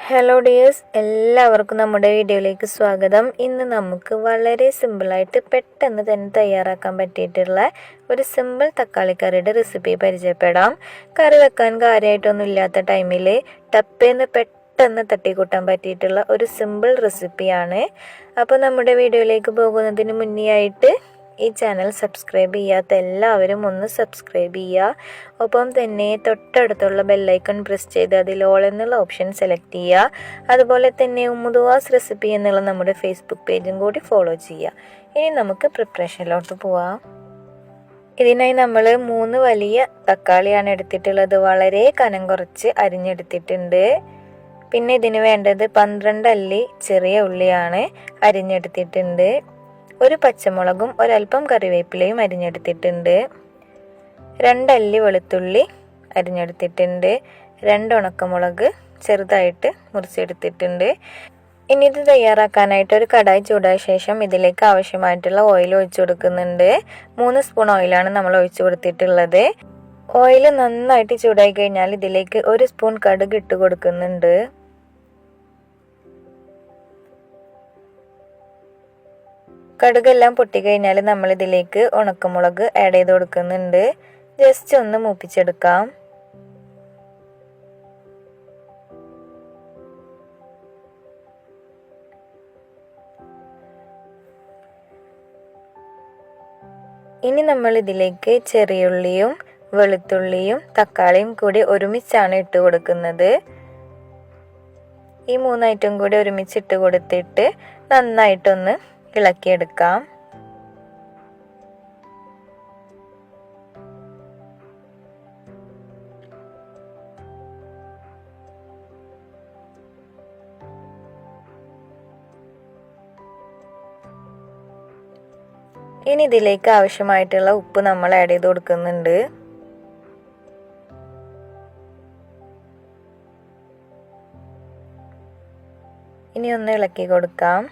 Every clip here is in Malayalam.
ഹലോ ഡിയേഴ്സ്, എല്ലാവർക്കും നമ്മുടെ വീഡിയോയിലേക്ക് സ്വാഗതം. ഇന്ന് നമുക്ക് വളരെ സിമ്പിളായിട്ട് പെട്ടെന്ന് തന്നെ തയ്യാറാക്കാൻ പറ്റിയിട്ടുള്ള ഒരു സിമ്പിൾ തക്കാളിക്കറിയുടെ റെസിപ്പി പരിചയപ്പെടാം. കറി വെക്കാൻ കാര്യമായിട്ടൊന്നും ഇല്ലാത്ത ടൈമിൽ ടപ്പേന്ന് പെട്ടെന്ന് തട്ടിക്കൂട്ടാൻ പറ്റിയിട്ടുള്ള ഒരു സിമ്പിൾ റെസിപ്പിയാണ്. അപ്പോൾ നമ്മുടെ വീഡിയോയിലേക്ക് പോകുന്നതിന് മുന്നേ ആയിട്ട് ഈ ചാനൽ സബ്സ്ക്രൈബ് ചെയ്യാത്ത എല്ലാവരും ഒന്ന് സബ്സ്ക്രൈബ് ചെയ്യുക. ഒപ്പം തന്നെ തൊട്ടടുത്തുള്ള ബെല്ലൈക്കൺ പ്രസ് ചെയ്ത് അതിൽ ഓൾ എന്നുള്ള ഓപ്ഷൻ സെലക്ട് ചെയ്യുക. അതുപോലെ തന്നെ ഉമ്മുദുവാസ് റെസിപ്പി എന്നുള്ള നമ്മുടെ ഫേസ്ബുക്ക് പേജും കൂടി ഫോളോ ചെയ്യുക. ഇനി നമുക്ക് പ്രിപ്പറേഷനിലോട്ട് പോവാം. ഇതിനായി നമ്മൾ 3 വലിയ തക്കാളിയാണ് എടുത്തിട്ടുള്ളത്. വളരെ കനം കുറച്ച് അരിഞ്ഞെടുത്തിട്ടുണ്ട്. പിന്നെ ഇതിന് വേണ്ടത് 12 അല്ലി ചെറിയ ഉള്ളിയാണ് അരിഞ്ഞെടുത്തിട്ടുണ്ട്. ഒരു പച്ചമുളകും ഒരൽപ്പം കറിവേപ്പിലയും അരിഞ്ഞെടുത്തിട്ടുണ്ട്. 2 അല്ലി വെളുത്തുള്ളി അരിഞ്ഞെടുത്തിട്ടുണ്ട്. 2 ഉണക്കമുളക് ചെറുതായിട്ട് മുറിച്ചെടുത്തിട്ടുണ്ട്. ഇനി ഇത് തയ്യാറാക്കാനായിട്ട് ഒരു കടായി ചൂടായ ശേഷം ഇതിലേക്ക് ആവശ്യമായിട്ടുള്ള ഓയിൽ ഒഴിച്ചു കൊടുക്കുന്നുണ്ട്. 3 സ്പൂൺ ഓയിലാണ് നമ്മൾ ഒഴിച്ചു കൊടുത്തിട്ടുള്ളത്. ഓയിൽ നന്നായിട്ട് ചൂടായി കഴിഞ്ഞാൽ ഇതിലേക്ക് 1 സ്പൂൺ കടുക് ഇട്ട് കൊടുക്കുന്നുണ്ട്. കടുകെല്ലാം പൊട്ടിക്കഴിഞ്ഞാൽ നമ്മൾ ഇതിലേക്ക് ഉണക്കമുളക് ആഡ് ചെയ്ത് കൊടുക്കുന്നുണ്ട്. ജസ്റ്റ് ഒന്ന് മൂപ്പിച്ചെടുക്കാം. ഇനി നമ്മൾ ഇതിലേക്ക് ചെറിയുള്ളിയും വെളുത്തുള്ളിയും തക്കാളിയും കൂടി ഒരുമിച്ചാണ് ഇട്ട് കൊടുക്കുന്നത്. ഈ 3 ഐറ്റം കൂടി ഒരുമിച്ച് ഇട്ട് കൊടുത്തിട്ട് നന്നായിട്ടൊന്ന് ഇളക്കിയെടുക്കാം. ഇനി ഇതിലേക്ക് ആവശ്യമായിട്ടുള്ള ഉപ്പ് നമ്മൾ ആഡ് ചെയ്ത് കൊടുക്കുന്നുണ്ട്. ഇനി ഒന്ന് ഇളക്കി കൊടുക്കാം.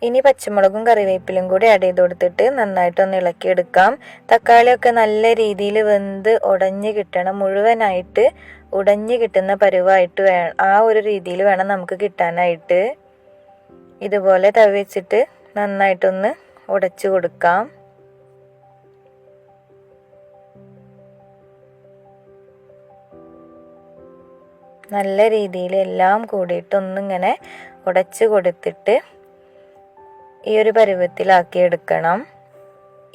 ഇനി പച്ചമുളകും കറിവേപ്പിലും കൂടി ആഡ് ചെയ്ത് കൊടുത്തിട്ട് നന്നായിട്ടൊന്ന് ഇളക്കിയെടുക്കാം. തക്കാളിയൊക്കെ നല്ല രീതിയിൽ വെന്ത് ഉടഞ്ഞ് കിട്ടണം. മുഴുവനായിട്ട് ഉടഞ്ഞ് കിട്ടുന്ന പരുവായിട്ട് ആ ഒരു രീതിയിൽ വേണം നമുക്ക് കിട്ടാനായിട്ട്. ഇതുപോലെ തവി വെച്ചിട്ട് നന്നായിട്ടൊന്ന് ഉടച്ചു കൊടുക്കാം. നല്ല രീതിയിൽ എല്ലാം കൂടിയിട്ട് ഒന്നിങ്ങനെ ഉടച്ചു കൊടുത്തിട്ട് ഈ ഒരു പരുവത്തിലാക്കി എടുക്കണം.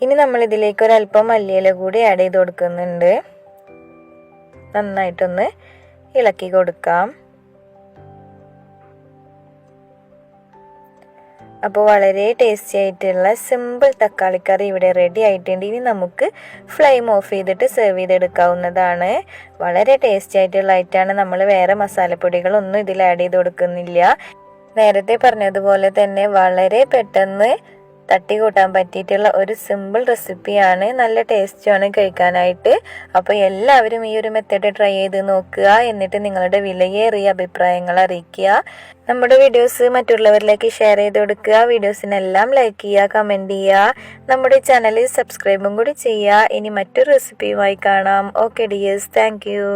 ഇനി നമ്മൾ ഇതിലേക്ക് ഒരല്പം മല്ലിയില കൂടി ആഡ് ചെയ്ത് കൊടുക്കുന്നുണ്ട്. നന്നായിട്ടൊന്ന് ഇളക്കി കൊടുക്കാം. അപ്പോൾ വളരെ ടേസ്റ്റി ആയിട്ടുള്ള സിമ്പിൾ തക്കാളിക്കറി ഇവിടെ റെഡി ആയിട്ടുണ്ട്. ഇനി നമുക്ക് ഫ്ലെയിം ഓഫ് ചെയ്തിട്ട് സെർവ് ചെയ്തെടുക്കാവുന്നതാണ്. വളരെ ടേസ്റ്റി ആയിട്ടുള്ള ഐറ്റമാണ്. നമ്മൾ വേറെ മസാലപ്പൊടികളൊന്നും ഇതിൽ ആഡ് ചെയ്ത് കൊടുക്കുന്നില്ല. നേരത്തെ പറഞ്ഞതുപോലെ തന്നെ വളരെ പെട്ടെന്ന് തട്ടിക്കൂട്ടാൻ പറ്റിയിട്ടുള്ള ഒരു സിമ്പിൾ റെസിപ്പിയാണ്. നല്ല ടേസ്റ്റുമാണ് കഴിക്കാനായിട്ട്. അപ്പോൾ എല്ലാവരും ഈ ഒരു മെത്തേഡ് ട്രൈ ചെയ്ത് നോക്കുക. എന്നിട്ട് നിങ്ങളുടെ വിലയേറിയ അഭിപ്രായങ്ങൾ അറിയിക്കുക. നമ്മുടെ വീഡിയോസ് മറ്റുള്ളവരിലേക്ക് ഷെയർ ചെയ്ത് കൊടുക്കുക. വീഡിയോസിനെല്ലാം ലൈക്ക് ചെയ്യുക, കമൻറ്റ് ചെയ്യുക. നമ്മുടെ ചാനലിൽ സബ്സ്ക്രൈബും കൂടി ചെയ്യുക. ഇനി മറ്റൊരു റെസിപ്പിയുമായി കാണാം. Okay dears, thank U.